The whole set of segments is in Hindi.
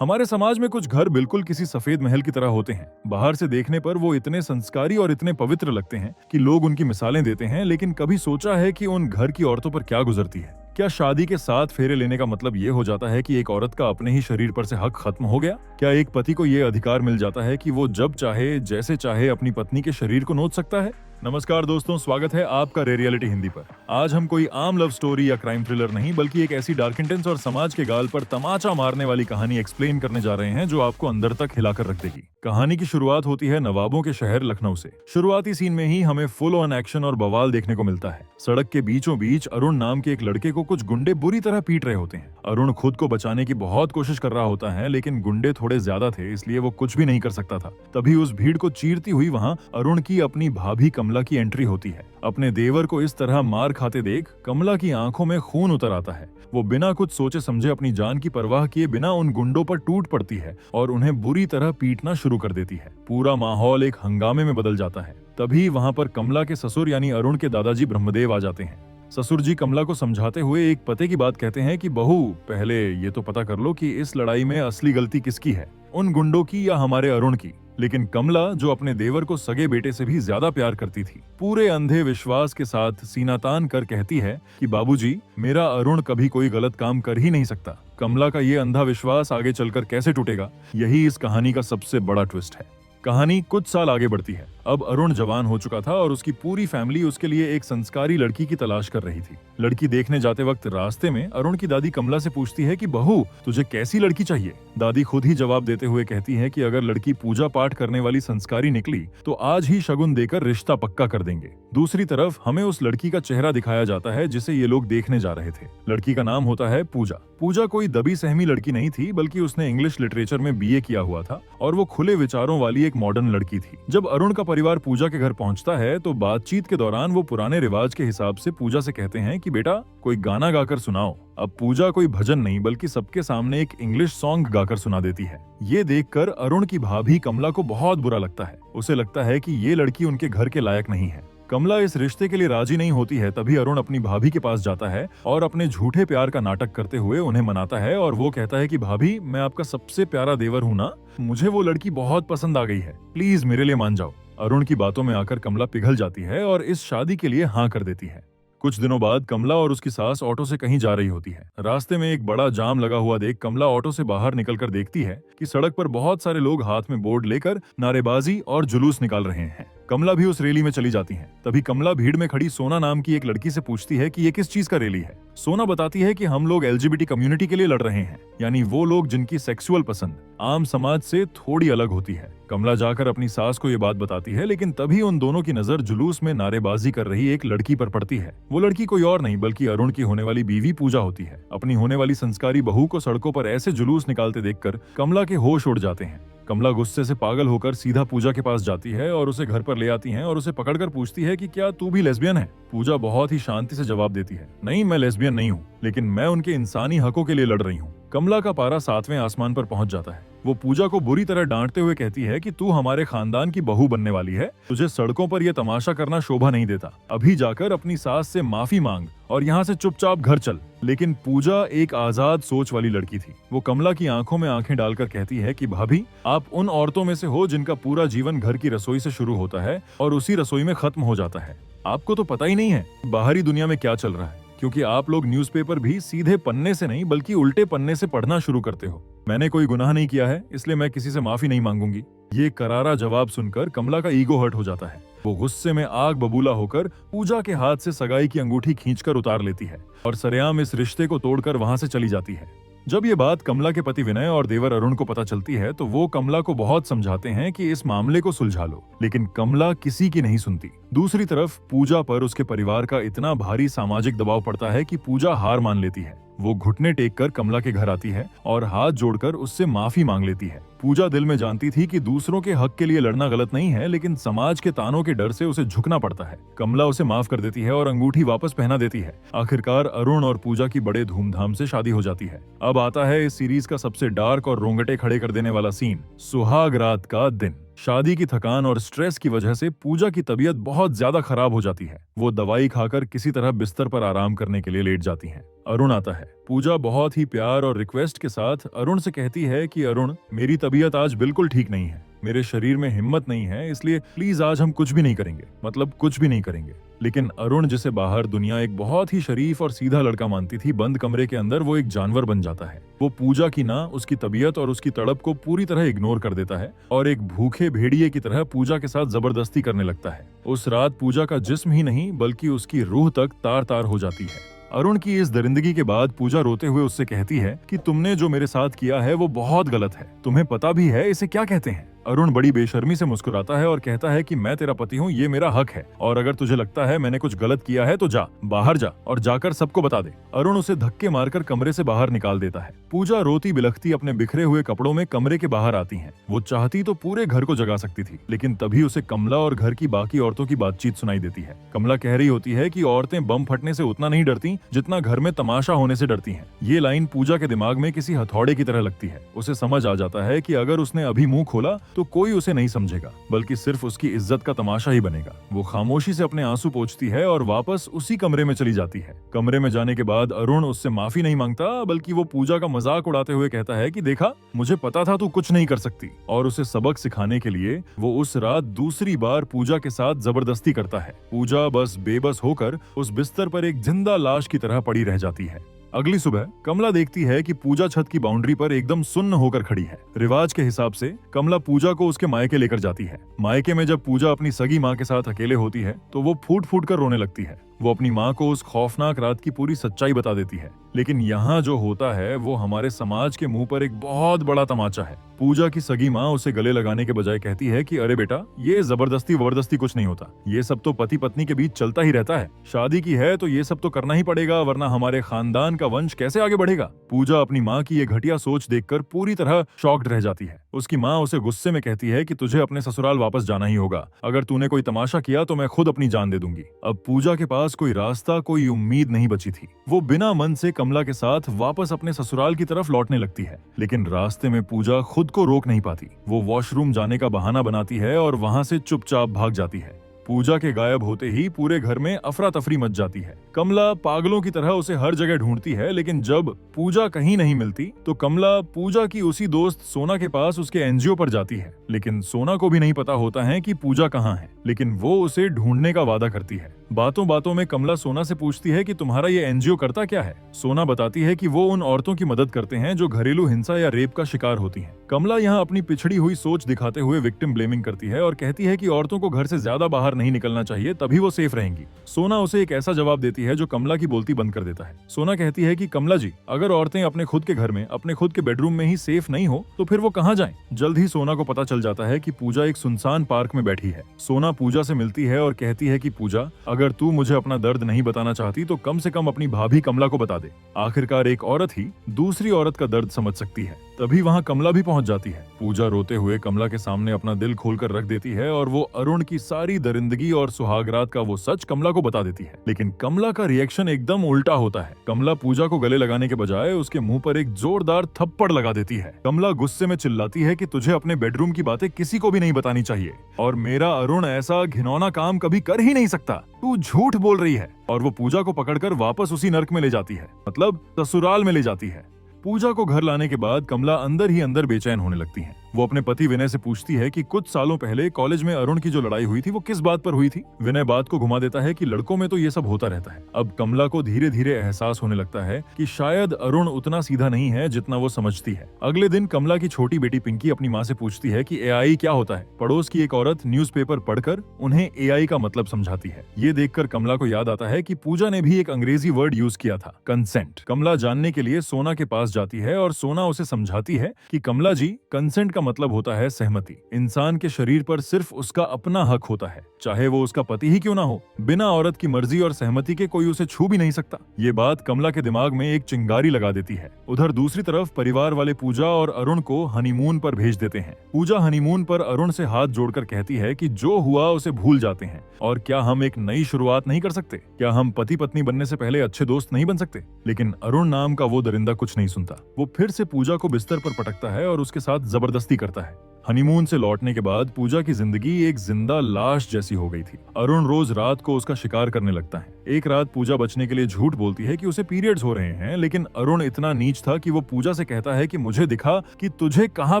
हमारे समाज में कुछ घर बिल्कुल किसी सफेद महल की तरह होते हैं। बाहर से देखने पर वो इतने संस्कारी और इतने पवित्र लगते हैं कि लोग उनकी मिसालें देते हैं, लेकिन कभी सोचा है कि उन घर की औरतों पर क्या गुजरती है? क्या शादी के 7 फेरे लेने का मतलब ये हो जाता है कि एक औरत का अपने ही शरीर पर से हक खत्म हो गया? क्या एक पति को ये अधिकार मिल जाता है कि वो जब चाहे जैसे चाहे अपनी पत्नी के शरीर को नोच सकता है? नमस्कार दोस्तों, स्वागत है आपका रियलिटी हिंदी पर। आज हम कोई आम लव स्टोरी या क्राइम थ्रिलर नहीं, बल्कि एक ऐसी डार्क इंटेंस और समाज के गाल पर तमाचा मारने वाली कहानी एक्सप्लेन करने जा रहे हैं जो आपको अंदर तक हिलाकर रख देगी। कहानी की शुरुआत होती है नवाबों के शहर लखनऊ से। शुरुआती सीन में ही हमें फुल ऑन एक्शन और बवाल देखने को मिलता है। सड़क के बीचों बीच अरुण नाम के एक लड़के को कुछ गुंडे बुरी तरह पीट रहे होते हैं। अरुण खुद को बचाने की बहुत कोशिश कर रहा होता है, लेकिन गुंडे थोड़े ज्यादा थे, इसलिए वो कुछ भी नहीं कर सकता था। तभी उस भीड़ को चीरती हुई वहाँ अरुण की अपनी भाभी कमला की एंट्री होती है। अपने देवर को इस तरह मार खाते देख कमला की आंखों में खून उतर आता है। वो बिना कुछ सोचे समझे अपनी जान की परवाह किए बिना उन गुंडों पर टूट पड़ती है और उन्हें बुरी तरह पीटना शुरू कर देती है। पूरा माहौल एक हंगामे में बदल जाता है। तभी वहाँ पर कमला के ससुर यानी अरुण के दादाजी ब्रह्मदेव आ जाते हैं। ससुर जी कमला को समझाते हुए एक पते की बात कहते हैं कि बहू, पहले ये तो पता कर लो कि इस लड़ाई में असली गलती किसकी है, उन गुंडों की या हमारे अरुण की। लेकिन कमला, जो अपने देवर को सगे बेटे से भी ज्यादा प्यार करती थी, पूरे अंधे विश्वास के साथ सीना तान कर कहती है कि बाबूजी, मेरा अरुण कभी कोई गलत काम कर ही नहीं सकता। कमला का ये अंधा विश्वास आगे चलकर कैसे टूटेगा, यही इस कहानी का सबसे बड़ा ट्विस्ट है। कहानी कुछ साल आगे बढ़ती है। अब अरुण जवान हो चुका था और उसकी पूरी फैमिली उसके लिए एक संस्कारी लड़की की तलाश कर रही थी। लड़की देखने जाते वक्त रास्ते में अरुण की दादी कमला से पूछती है कि बहू, तुझे कैसी लड़की चाहिए? दादी खुद ही जवाब देते हुए कहती है कि अगर लड़की पूजा पाठ करने वाली संस्कारी निकली तो आज ही शगुन देकर रिश्ता पक्का कर देंगे। दूसरी तरफ हमें उस लड़की का चेहरा दिखाया जाता है जिसे ये लोग देखने जा रहे थे। लड़की का नाम होता है पूजा। पूजा कोई दबी सहमी लड़की नहीं थी, बल्कि उसने इंग्लिश लिटरेचर में बीए किया हुआ था और वो खुले विचारों वाली एक मॉडर्न लड़की थी। जब अरुण का परिवार पूजा के घर पहुंचता है तो बातचीत के दौरान वो पुराने रिवाज के हिसाब से पूजा से कहते हैं कि बेटा, कोई गाना गाकर सुनाओ। अब पूजा कोई भजन नहीं बल्कि सबके सामने एक इंग्लिश सॉन्ग गाकर सुना देती है। ये देखकर अरुण की भाभी कमला को बहुत बुरा लगता है। उसे लगता है कि ये लड़की उनके घर के लायक नहीं है। कमला इस रिश्ते के लिए राजी नहीं होती है। तभी अरुण अपनी भाभी के पास जाता है और अपने झूठे प्यार का नाटक करते हुए उन्हें मनाता है और वो कहता है कि भाभी, मैं आपका सबसे प्यारा देवर हूँ ना, मुझे वो लड़की बहुत पसंद आ गई है, प्लीज मेरे लिए मान जाओ। अरुण की बातों में आकर कमला पिघल जाती है और इस शादी के लिए हाँ कर देती है। कुछ दिनों बाद कमला और उसकी सास ऑटो से कहीं जा रही होती है। रास्ते में एक बड़ा जाम लगा हुआ देख कमला ऑटो से बाहर निकलकर देखती है कि सड़क पर बहुत सारे लोग हाथ में बोर्ड लेकर नारेबाजी और जुलूस निकाल रहे हैं। कमला भी उस रैली में चली जाती है। तभी कमला भीड़ में खड़ी सोना नाम की एक लड़की से पूछती है कि ये किस चीज का रैली है। सोना बताती है कि हम लोग एलजीबीटी कम्युनिटी के लिए लड़ रहे हैं, यानी वो लोग जिनकी सेक्सुअल पसंद आम समाज से थोड़ी अलग होती है। कमला जाकर अपनी सास को ये बात बताती है, लेकिन तभी उन दोनों की नजर जुलूस में नारेबाजी कर रही एक लड़की पर पड़ती है। वो लड़की कोई और नहीं बल्कि अरुण की होने वाली बीवी पूजा होती है। अपनी होने वाली संस्कारी बहू को सड़कों पर ऐसे जुलूस निकालते देखकर कमला के होश उड़ जाते हैं। कमला गुस्से से पागल होकर सीधा पूजा के पास जाती है और उसे घर पर ले आती है और उसे पकड़कर पूछती है कि क्या तू भी लेस्बियन है? पूजा बहुत ही शांति से जवाब देती है, नहीं, मैं लेस्बियन नहीं हूँ, लेकिन मैं उनके इंसानी हकों के लिए लड़ रही हूँ। कमला का पारा 7वें आसमान पर पहुंच जाता है। वो पूजा को बुरी तरह डांटते हुए कहती है कि तू हमारे खानदान की बहू बनने वाली है, तुझे सड़कों पर यह तमाशा करना शोभा नहीं देता। अभी जाकर अपनी सास से माफी मांग और यहाँ से चुपचाप घर चल। लेकिन पूजा एक आजाद सोच वाली लड़की थी। वो कमला की आंखों में आंखें डालकर कहती है कि भाभी, आप उन औरतों में से हो जिनका पूरा जीवन घर की रसोई से शुरू होता है और उसी रसोई में खत्म हो जाता है। आपको तो पता ही नहीं है बाहरी दुनिया में क्या चल रहा है, क्योंकि आप लोग न्यूज़पेपर भी सीधे पन्ने से नहीं बल्कि उल्टे पन्ने से पढ़ना शुरू करते हो। मैंने कोई गुनाह नहीं किया है, इसलिए मैं किसी से माफी नहीं मांगूंगी। ये करारा जवाब सुनकर कमला का ईगो हर्ट हो जाता है। वो गुस्से में आग बबूला होकर पूजा के हाथ से सगाई की अंगूठी खींचकर उतार लेती है और सरेआम इस रिश्ते को तोड़कर वहां से चली जाती है। जब ये बात कमला के पति विनय और देवर अरुण को पता चलती है तो वो कमला को बहुत समझाते हैं कि इस मामले को सुलझा लो, लेकिन कमला किसी की नहीं सुनती। दूसरी तरफ पूजा पर उसके परिवार का इतना भारी सामाजिक दबाव पड़ता है कि पूजा हार मान लेती है। वो घुटने टेक कर कमला के घर आती है और हाथ जोड़कर उससे माफी मांग लेती है। पूजा दिल में जानती थी कि दूसरों के हक के लिए लड़ना गलत नहीं है, लेकिन समाज के तानों के डर से उसे झुकना पड़ता है। कमला उसे माफ कर देती है और अंगूठी वापस पहना देती है। आखिरकार अरुण और पूजा की बड़े धूमधाम से शादी हो जाती है। अब आता है इस सीरीज का सबसे डार्क और रोंगटे खड़े कर देने वाला सीन, सुहाग रात का दिन। शादी की थकान और स्ट्रेस की वजह से पूजा की तबीयत बहुत ज्यादा खराब हो जाती है। वो दवाई खाकर किसी तरह बिस्तर पर आराम करने के लिए लेट जाती हैं। अरुण आता है। पूजा बहुत ही प्यार और रिक्वेस्ट के साथ अरुण से कहती है कि अरुण, मेरी तबीयत आज बिल्कुल ठीक नहीं है, मेरे शरीर में हिम्मत नहीं है, इसलिए प्लीज आज हम कुछ भी नहीं करेंगे, मतलब कुछ भी नहीं करेंगे। लेकिन अरुण, जिसे बाहर दुनिया एक बहुत ही शरीफ और सीधा लड़का मानती थी, बंद कमरे के अंदर वो एक जानवर बन जाता है। वो पूजा की ना, उसकी तबीयत और उसकी तड़प को पूरी तरह इग्नोर कर देता है और एक भूखे भेड़िए की तरह पूजा के साथ जबरदस्ती करने लगता है। उस रात पूजा का जिस्म ही नहीं बल्कि उसकी रूह तक तार तार हो जाती है। अरुण की इस दरिंदगी के बाद पूजा रोते हुए उससे कहती है कि तुमने जो मेरे साथ किया है वो बहुत गलत है, तुम्हें पता भी है इसे क्या कहते हैं। अरुण बड़ी बेशर्मी से मुस्कुराता है और कहता है कि मैं तेरा पति हूँ, ये मेरा हक है, और अगर तुझे लगता है मैंने कुछ गलत किया है तो जा, बाहर जा और जाकर सबको बता दे। अरुण उसे धक्के मारकर कमरे से बाहर निकाल देता है। पूजा रोती बिलखती अपने बिखरे हुए कपड़ों में कमरे के बाहर आती है। वो चाहती तो पूरे घर को जगा सकती थी, लेकिन तभी उसे कमला और घर की बाकी औरतों की बातचीत सुनाई देती है। कमला कह रही होती है कि औरतें बम फटने से उतना नहीं डरती जितना घर में तमाशा होने से डरती हैं। ये लाइन पूजा के दिमाग में किसी हथौड़े की तरह लगती है। उसे समझ आ जाता है कि अगर उसने अभी मुंह खोला तो कोई उसे नहीं समझेगा, बल्कि सिर्फ उसकी इज्जत का तमाशा ही बनेगा। वो खामोशी से अपने आंसू पोंछती है और वापस उसी कमरे में चली जाती है। कमरे में जाने के बाद अरुण उससे माफी नहीं मांगता, बल्कि वो पूजा का मजाक उड़ाते हुए कहता है कि देखा, मुझे पता था तू कुछ नहीं कर सकती, और उसे सबक सिखाने के लिए वो उस रात दूसरी बार पूजा के साथ जबरदस्ती करता है। पूजा बस बेबस होकर उस बिस्तर पर एक जिंदा लाश की तरह पड़ी रह जाती है। अगली सुबह कमला देखती है कि पूजा छत की बाउंड्री पर एकदम सुन्न होकर खड़ी है। रिवाज के हिसाब से कमला पूजा को उसके मायके लेकर जाती है। मायके में जब पूजा अपनी सगी माँ के साथ अकेले होती है तो वो फूट फूट कर रोने लगती है। वो अपनी माँ को उस खौफनाक रात की पूरी सच्चाई बता देती है। लेकिन यहाँ जो होता है वो हमारे समाज के मुंह पर एक बहुत बड़ा तमाचा है। पूजा की सगी माँ उसे गले लगाने के बजाय कहती है कि अरे बेटा, ये जबरदस्ती वबरदस्ती कुछ नहीं होता, ये सब तो पति पत्नी के बीच चलता ही रहता है। शादी की है तो ये सब तो करना ही पड़ेगा, वरना हमारे खानदान का वंश कैसे आगे बढ़ेगा। पूजा अपनी माँ की ये घटिया सोच देखकर पूरी तरह शॉक्ड रह जाती है। उसकी माँ उसे गुस्से में कहती है कि तुझे अपने ससुराल वापस जाना ही होगा, अगर तूने कोई तमाशा किया तो मैं खुद अपनी जान दे दूंगी। अब पूजा के पास कोई रास्ता, कोई उम्मीद नहीं बची थी। वो बिना मन से कमला के साथ वापस अपने ससुराल की तरफ लौटने लगती है, लेकिन रास्ते में पूजा खुद को रोक नहीं पाती। वो वॉशरूम जाने का बहाना बनाती है और वहां से चुपचाप भाग जाती है। पूजा के गायब होते ही पूरे घर में अफरा तफरी मच जाती है। कमला पागलों की तरह उसे हर जगह ढूंढती है, लेकिन जब पूजा कहीं नहीं मिलती तो कमला पूजा की उसी दोस्त सोना के पास उसके एनजीओ पर जाती है। लेकिन सोना को भी नहीं पता होता है कि पूजा कहाँ है, लेकिन वो उसे ढूंढने का वादा करती है। बातों बातों में कमला सोना से पूछती है कि तुम्हारा ये एनजीओ करता क्या है। सोना बताती है कि वो उन औरतों की मदद करते हैं जो घरेलू हिंसा या रेप का शिकार होती हैं। कमला यहाँ अपनी पिछड़ी हुई सोच दिखाते हुए विक्टिम ब्लेमिंग करती है और कहती है कि औरतों को घर से ज्यादा बाहर नहीं निकलना चाहिए, तभी वो सेफ रहेंगी। सोना उसे एक ऐसा जवाब देती है जो कमला की बोलती बंद कर देता है। सोना कहती है कि कमला जी, अगर औरतें अपने खुद के घर में, अपने खुद के बेडरूम में ही सेफ नहीं हो तो फिर वो कहाँ जाएं? जल्द ही सोना को पता चल जाता है कि पूजा एक सुनसान पार्क में बैठी है। सोना पूजा से मिलती है और कहती है कि पूजा, अगर तू मुझे अपना दर्द नहीं बताना चाहती तो कम से कम अपनी भाभी कमला को बता दे। आखिरकार एक औरत ही दूसरी औरत का दर्द समझ सकती है। तभी वहाँ कमला भी पहुंच जाती है। पूजा रोते हुए कमला के सामने अपना दिल खोलकर रख देती है और वो अरुण की सारी दरिंदगी और सुहागरात का वो सच कमला को बता देती है। लेकिन कमला का रिएक्शन एकदम उल्टा होता है। कमला पूजा को गले लगाने के बजाय उसके मुंह पर एक जोरदार थप्पड़ लगा देती है। कमला गुस्से में चिल्लाती है कि तुझे अपने बेडरूम की बातें किसी को भी नहीं बतानी चाहिए, और मेरा अरुण ऐसा घिनौना काम कभी कर ही नहीं सकता, तू झूठ बोल रही है। और वो पूजा को पकड़कर वापस उसी नर्क में ले जाती है, मतलब ससुराल में ले जाती है। पूजा को घर लाने के बाद कमला अंदर ही अंदर बेचैन होने लगती है। वो अपने पति विनय से पूछती है कि कुछ सालों पहले कॉलेज में अरुण की जो लड़ाई हुई थी वो किस बात पर हुई थी। विनय बात को घुमा देता है कि लड़कों में तो ये सब होता रहता है। अब कमला को धीरे धीरे एहसास होने लगता है कि शायद अरुण उतना सीधा नहीं है जितना वो समझती है। अगले दिन कमला की छोटी बेटी पिंकी अपनी माँ से पूछती है कि एआई क्या होता है। पड़ोस की एक औरत न्यूज़पेपर पढ़कर उन्हें एआई का मतलब समझाती है। ये देखकर कमला को याद आता है कि पूजा ने भी एक अंग्रेजी वर्ड यूज किया था, कंसेंट। कमला जानने के लिए सोना के पास जाती है और सोना उसे समझाती है कि कमला जी, कंसेंट का मतलब होता है सहमति। इंसान के शरीर पर सिर्फ उसका अपना हक होता है, चाहे वो उसका पति ही क्यों ना हो। बिना औरत की मर्जी और सहमति के कोई उसे छू भी नहीं सकता। ये बात कमला के दिमाग में एक चिंगारी लगा देती है। उधर दूसरी तरफ परिवार वाले पूजा और अरुण को हनीमून पर भेज देते हैं। पूजा हनीमून पर अरुण से हाथ जोड़कर कहती है कि जो हुआ उसे भूल जाते हैं, और क्या हम एक नई शुरुआत नहीं कर सकते? क्या हम पति पत्नी बनने से पहले अच्छे दोस्त नहीं बन सकते? लेकिन अरुण नाम का वो दरिंदा कुछ नहीं सुनता। वो फिर से पूजा को बिस्तर पर पटकता है और उसके साथ जबरदस्ती करता है। हनीमून से लौटने के बाद पूजा की जिंदगी एक जिंदा लाश जैसी हो गई थी। अरुण रोज रात को उसका शिकार करने लगता है। एक रात पूजा बचने के लिए झूठ बोलती है कि उसे पीरियड्स हो रहे हैं, लेकिन अरुण इतना नीच था कि वो पूजा से कहता है कि मुझे दिखा कि तुझे कहाँ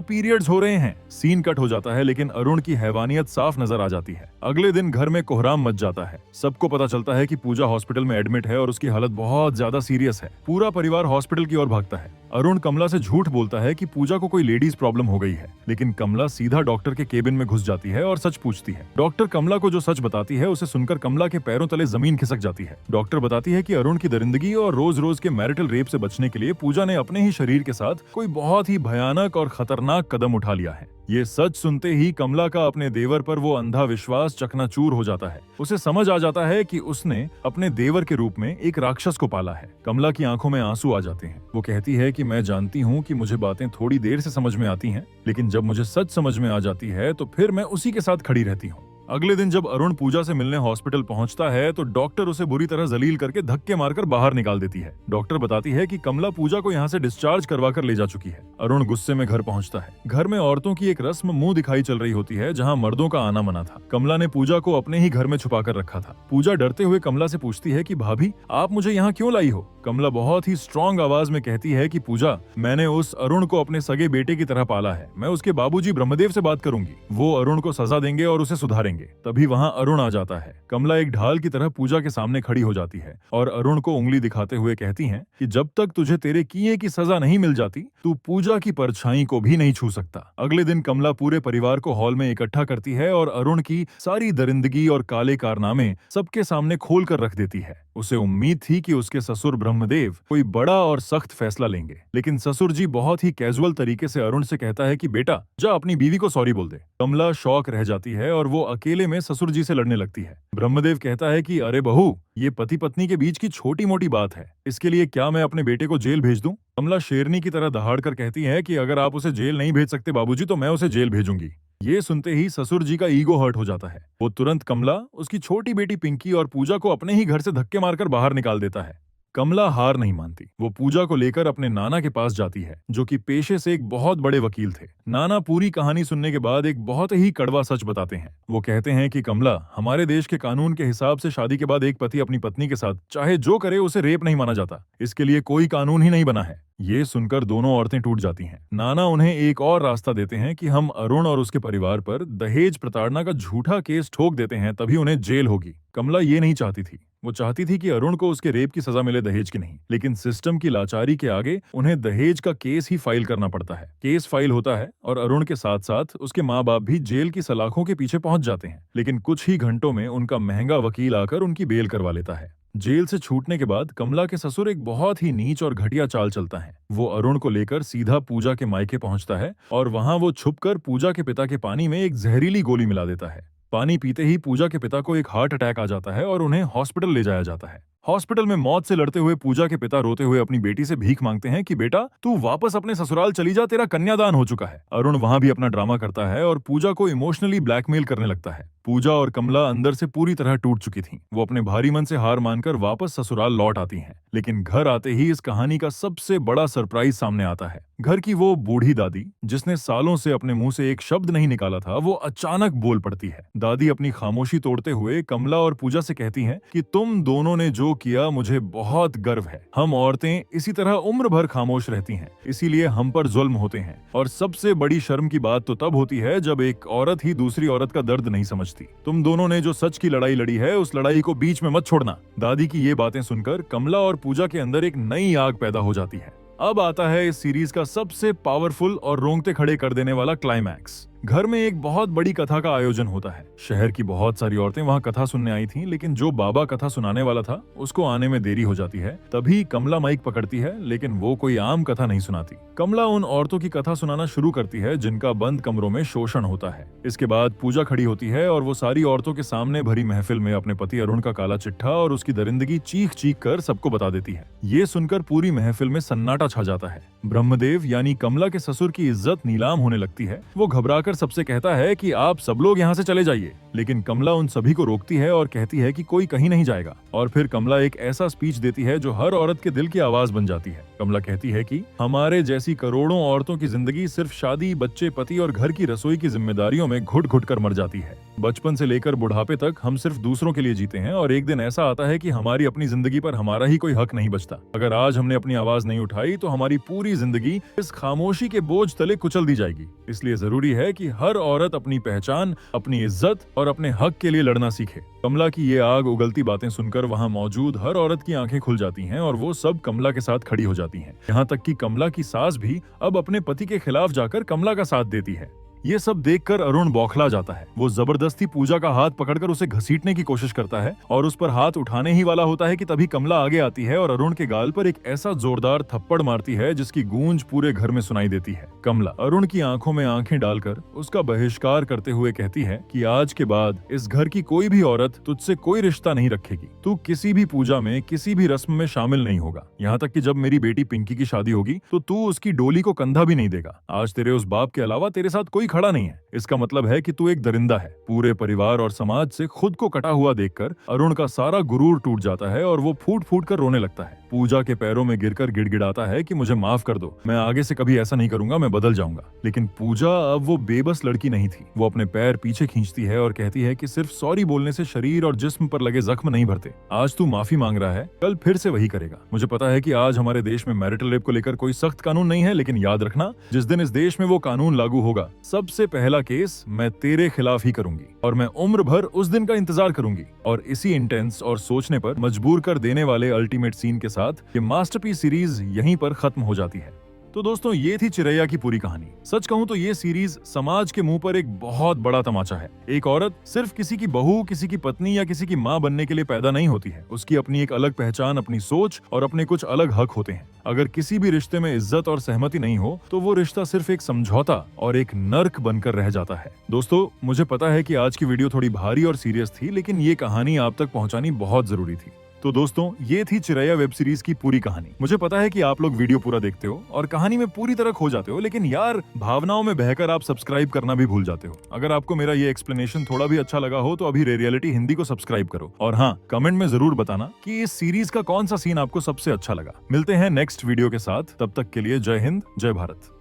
पीरियड्स हो रहे हैं। सीन कट हो जाता है, लेकिन अरुण की हैवानियत साफ नजर आ जाती है। अगले दिन घर में कोहराम मच जाता है। सबको पता चलता है कि पूजा हॉस्पिटल में एडमिट है और उसकी हालत बहुत ज्यादा सीरियस है। पूरा परिवार हॉस्पिटल की ओर भागता है। अरुण कमला से झूठ बोलता है कि पूजा को कोई लेडीज प्रॉब्लम हो गई है, लेकिन कमला सीधा डॉक्टर के केबिन में घुस जाती है और सच पूछती है। डॉक्टर कमला को जो सच बताती है उसे सुनकर कमला के पैरों तले जमीन खिसक जाती है। डॉक्टर बताती है कि अरुण की दरिंदगी और रोज रोज के मैरिटल रेप से बचने के लिए पूजा ने अपने ही शरीर के साथ कोई बहुत ही भयानक और खतरनाक कदम उठा लिया है। ये सच सुनते ही कमला का अपने देवर पर वो अंधा विश्वास चकनाचूर हो जाता है। उसे समझ आ जाता है कि उसने अपने देवर के रूप में एक राक्षस को पाला है। कमला की आंखों में आंसू आ जाते हैं। वो कहती है कि मैं जानती हूँ कि मुझे बातें थोड़ी देर से समझ में आती हैं, लेकिन जब मुझे सच समझ में आ जाती है तो फिर मैं उसी के साथ खड़ी रहती हूँ। अगले दिन जब अरुण पूजा से मिलने हॉस्पिटल पहुंचता है तो डॉक्टर उसे बुरी तरह जलील करके धक्के मारकर बाहर निकाल देती है। डॉक्टर बताती है कि कमला पूजा को यहाँ से डिस्चार्ज करवा कर ले जा चुकी है। अरुण गुस्से में घर पहुंचता है। घर में औरतों की एक रस्म मुंह दिखाई चल रही होती है, जहाँ मर्दों का आना मना था। कमला ने पूजा को अपने ही घर में छुपा कर रखा था। पूजा डरते हुए कमला से पूछती है कि भाभी, आप मुझे यहाँ क्यों लाई हो? कमला बहुत ही स्ट्रॉन्ग आवाज में कहती है कि पूजा, मैंने उस अरुण को अपने सगे बेटे की तरह पाला है। मैं उसके बाबूजी ब्रह्मदेव से बात करूंगी। वो अरुण को सजा देंगे और उसे सुधारेंगे। तभी वहाँ अरुण आ जाता है। कमला एक ढाल की तरह पूजा के सामने खड़ी हो जाती है और अरुण को उंगली दिखाते हुए कहती हैं कि जब तक तुझे तेरे किए की सजा नहीं मिल जाती, तू पूजा की परछाई को भी नहीं छू सकता। अगले दिन कमला पूरे परिवार को हॉल में इकट्ठा करती है और अरुण की सारी दरिंदगी और काले कारनामे सबके सामने खोल कर रख देती है। उसे उम्मीद थी कि उसके ससुर ब्रह्मदेव कोई बड़ा और सख्त फैसला लेंगे, लेकिन ससुर जी बहुत ही कैजुअल तरीके से अरुण से कहता है कि बेटा, जा अपनी बीवी को सॉरी बोल दे। कमला शॉक रह जाती है और वो अकेले में ससुर जी से लड़ने लगती है। ब्रह्मदेव कहता है कि अरे बहू, ये पति पत्नी के बीच की छोटी मोटी बात है, इसके लिए क्या मैं अपने बेटे को जेल भेज दूं? कमला शेरनी की तरह दहाड़ कर कहती है कि अगर आप उसे जेल नहीं भेज सकते बाबूजी, तो मैं उसे जेल भेजूंगी। ये सुनते ही ससुर जी का ईगो हर्ट हो जाता है। वो तुरंत कमला, उसकी छोटी बेटी पिंकी और पूजा को अपने ही घर से धक्के मारकर बाहर निकाल देता है। कमला हार नहीं मानती। वो पूजा को लेकर अपने नाना के पास जाती है, जो कि पेशे से एक बहुत बड़े वकील थे। नाना पूरी कहानी सुनने के बाद एक बहुत ही कड़वा सच बताते हैं। वो कहते हैं कि कमला, हमारे देश के कानून के हिसाब से शादी के बाद एक पति अपनी पत्नी के साथ चाहे जो करे उसे रेप नहीं माना जाता। इसके लिए कोई कानून ही नहीं बना है। ये सुनकर दोनों औरतें टूट जाती हैं। नाना उन्हें एक और रास्ता देते हैं कि हम अरुण और उसके परिवार पर दहेज प्रताड़ना का झूठा केस ठोक देते हैं, तभी उन्हें जेल होगी। कमला ये नहीं चाहती थी। वो चाहती थी कि अरुण को उसके रेप की सजा मिले, दहेज की नहीं। लेकिन सिस्टम की लाचारी के आगे उन्हें दहेज का केस ही फाइल करना पड़ता है। केस फाइल होता है और अरुण के साथ साथ उसके माँ बाप भी जेल की सलाखों के पीछे पहुंच जाते हैं। लेकिन कुछ ही घंटों में उनका महंगा वकील आकर उनकी बेल करवा लेता है। जेल से छूटने के बाद कमला के ससुर एक बहुत ही नीच और घटिया चाल चलता है। वो अरुण को लेकर सीधा पूजा के मायके पहुंचता है और वहां वो छुपकर पूजा के पिता के पानी में एक जहरीली गोली मिला देता है। पानी पीते ही पूजा के पिता को एक हार्ट अटैक आ जाता है और उन्हें हॉस्पिटल ले जाया जाता है। हॉस्पिटल में मौत से लड़ते हुए पूजा के पिता रोते हुए अपनी बेटी से भीख मांगते हैं कि बेटा, तू वापस अपने ससुराल चली जा, तेरा कन्यादान हो चुका है। अरुण वहां भी अपना ड्रामा करता है और पूजा को इमोशनली ब्लैकमेल करने लगता है। पूजा और कमला अंदर से पूरी तरह टूट चुकी थीं। वो अपने भारी मन से हार मानकर वापस ससुराल लौट आती हैं। लेकिन घर आते ही इस कहानी का सबसे बड़ा सरप्राइज सामने आता है। घर की वो बूढ़ी दादी, जिसने सालों से अपने मुंह से एक शब्द नहीं निकाला था, वो अचानक बोल पड़ती है। दादी अपनी खामोशी तोड़ते हुए कमला और पूजा से कहती हैं कि तुम दोनों ने जो किया मुझे बहुत गर्व है। हम औरतें इसी तरह उम्र भर खामोश रहती हैं, इसीलिए हम पर जुल्म होते हैं। और सबसे बड़ी शर्म की बात तो तब होती है जब एक औरत ही दूसरी औरत का दर्द नहीं समझती। तुम दोनों ने जो सच की लड़ाई लड़ी है, उस लड़ाई को बीच में मत छोड़ना। दादी की ये बातें सुनकर कमला और पूजा के अंदर एक नई आग पैदा हो जाती है। अब आता है इस सीरीज का सबसे पावरफुल और रोंगटे खड़े कर देने वाला क्लाइमैक्स। घर में एक बहुत बड़ी कथा का आयोजन होता है। शहर की बहुत सारी औरतें वहां कथा सुनने आई थीं, लेकिन जो बाबा कथा सुनाने वाला था उसको आने में देरी हो जाती है। तभी कमला माइक पकड़ती है, लेकिन वो कोई आम कथा नहीं सुनाती। कमला उन औरतों की कथा सुनाना शुरू करती है जिनका बंद कमरों में शोषण होता है। इसके बाद पूजा खड़ी होती है और वो सारी औरतों के सामने भरी महफिल में अपने पति अरुण का काला चिट्ठा और उसकी दरिंदगी चीख चीख कर सबको बता देती है। ये सुनकर पूरी महफिल में सन्नाटा छा जाता है। ब्रह्मदेव यानी कमला के ससुर की इज्जत नीलाम होने लगती है। वो घबरा आकर सबसे कहता है कि आप सब लोग यहाँ से चले जाइए, लेकिन कमला उन सभी को रोकती है और कहती है कि कोई कहीं नहीं जाएगा। और फिर कमला एक ऐसा स्पीच देती है जो हर औरत के दिल की आवाज बन जाती है। कमला कहती है कि हमारे जैसी करोड़ों औरतों की जिंदगी सिर्फ शादी, बच्चे, पति और घर की रसोई की जिम्मेदारियों में घुट घुट कर मर जाती है। बचपन से लेकर बुढ़ापे तक हम सिर्फ दूसरों के लिए जीते हैं और एक दिन ऐसा आता है कि हमारी अपनी जिंदगी पर हमारा ही कोई हक नहीं बचता। अगर आज हमने अपनी आवाज नहीं उठाई तो हमारी पूरी जिंदगी इस खामोशी के बोझ तले कुचल दी जाएगी। इसलिए जरूरी है कि हर औरत अपनी पहचान, अपनी इज्जत और अपने हक के लिए लड़ना सीखे। कमला की ये आग उगलती बातें सुनकर वहाँ मौजूद हर औरत की आंखें खुल जाती हैं और वो सब कमला के साथ खड़ी हो जाती हैं। यहाँ तक कि कमला की सास भी अब अपने पति के खिलाफ जाकर कमला का साथ देती है। ये सब देखकर अरुण बौखला जाता है। वो जबरदस्ती पूजा का हाथ पकड़कर उसे घसीटने की कोशिश करता है और उस पर हाथ उठाने ही वाला होता है कि तभी कमला आगे आती है और अरुण के गाल पर एक ऐसा जोरदार थप्पड़ मारती है जिसकी गूंज पूरे घर में सुनाई देती है। कमला अरुण की आंखों में आंखें डालकर उसका बहिष्कार करते हुए कहती है कि आज के बाद इस घर की कोई भी औरत तुझसे कोई रिश्ता नहीं रखेगी। तू किसी भी पूजा में, किसी भी रस्म में शामिल नहीं होगा। यहाँ तक कि जब मेरी बेटी पिंकी की शादी होगी तो तू उसकी डोली को कंधा भी नहीं देगा। आज तेरे उस बाप के अलावा तेरे साथ कोई खड़ा नहीं है। इसका मतलब है कि तू एक दरिंदा है। पूरे परिवार और समाज से खुद को कटा हुआ देखकर अरुण का सारा गुरूर टूट जाता है और वो फूट फूट कर रोने लगता है। पूजा के पैरों में गिरकर गिड़गिड़ाता है कि मुझे माफ कर दो, मैं आगे से कभी ऐसा नहीं करूंगा, मैं बदल जाऊंगा। लेकिन पूजा अब वो बेबस लड़की नहीं थी। वो अपने पैर पीछे खींचती है और कहती है कि सिर्फ सॉरी बोलने से शरीर और जिस्म पर लगे जख्म नहीं भरते। आज तू माफी मांग रहा है, कल फिर से वही करेगा। मुझे पता है कि आज हमारे देश में मैरिटल रेप को लेकर कोई सख्त कानून नहीं है, लेकिन याद रखना, जिस दिन इस देश में वो कानून लागू होगा, सबसे पहला केस मैं तेरे खिलाफ ही करूंगी और मैं उम्र भर उस दिन का इंतजार करूंगी। और इसी इंटेंस और सोचने पर मजबूर कर देने वाले अल्टीमेट सीन के साथ ये मास्टरपीस सीरीज यहीं पर खत्म हो जाती है। तो दोस्तों, ये थी चिरैया की पूरी कहानी। सच कहूं तो ये सीरीज समाज के मुंह पर एक बहुत बड़ा तमाचा है। एक औरत सिर्फ किसी की बहू, किसी की पत्नी या किसी की माँ बनने के लिए पैदा नहीं होती है। उसकी अपनी एक अलग पहचान, अपनी सोच और अपने कुछ अलग हक होते हैं। अगर किसी भी रिश्ते में इज्जत और सहमति नहीं हो तो वो रिश्ता सिर्फ एक समझौता और एक नर्क बनकर रह जाता है। दोस्तों, मुझे पता है कि आज की वीडियो थोड़ी भारी और सीरियस थी, लेकिन ये कहानी आप तक पहुंचानी बहुत जरूरी थी। तो दोस्तों, ये थी चिरैया वेब सीरीज की पूरी कहानी। मुझे पता है कि आप लोग वीडियो पूरा देखते हो और कहानी में पूरी तरह खो जाते हो, लेकिन यार, भावनाओं में बहकर आप सब्सक्राइब करना भी भूल जाते हो। अगर आपको मेरा ये एक्सप्लेनेशन थोड़ा भी अच्छा लगा हो तो अभी रियलिटी हिंदी को सब्सक्राइब करो और हाँ, कमेंट में जरूर बताना कि इस सीरीज का कौन सा सीन आपको सबसे अच्छा लगा। मिलते हैं नेक्स्ट वीडियो के साथ, तब तक के लिए जय हिंद, जय भारत।